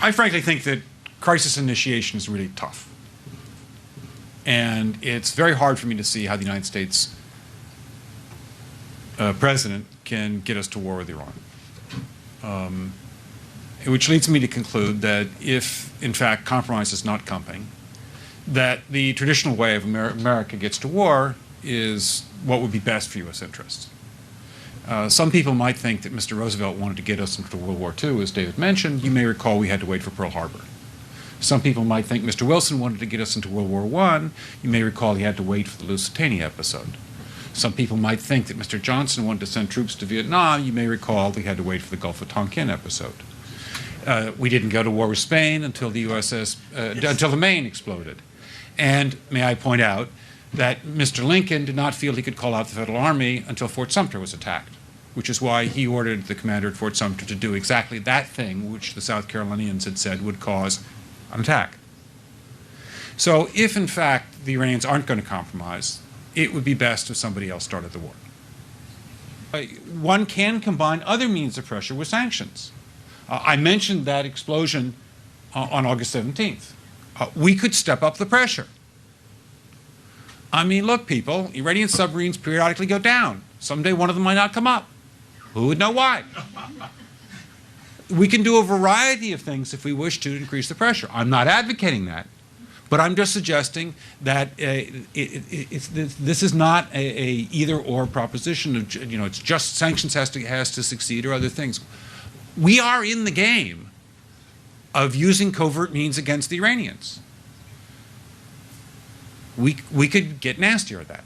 I frankly think that crisis initiation is really tough. And it's very hard for me to see how the United States president can get us to war with Iran. Which leads me to conclude that if, in fact, compromise is not coming, that the traditional way of America gets to war is what would be best for U.S. interests. Some people might think that Mr. Roosevelt wanted to get us into World War II, as David mentioned. You may recall we had to wait for Pearl Harbor. Some people might think Mr. Wilson wanted to get us into World War I. You may recall he had to wait for the Lusitania episode. Some people might think that Mr. Johnson wanted to send troops to Vietnam. You may recall we had to wait for the Gulf of Tonkin episode. We didn't go to war with Spain until the until the Maine exploded. And may I point out that Mr. Lincoln did not feel he could call out the Federal Army until Fort Sumter was attacked, which is why he ordered the commander at Fort Sumter to do exactly that thing which the South Carolinians had said would cause an attack. So if, in fact, the Iranians aren't going to compromise, it would be best if somebody else started the war. One can combine other means of pressure with sanctions. I mentioned that explosion on August 17th. We could step up the pressure. I mean, look, people, Iranian submarines periodically go down. Someday one of them might not come up. Who would know why? We can do a variety of things if we wish to increase the pressure. I'm not advocating that, but I'm just suggesting that this is not a either-or proposition. Of, it's just sanctions has to succeed or other things. We are in the game of using covert means against the Iranians. We could get nastier at that.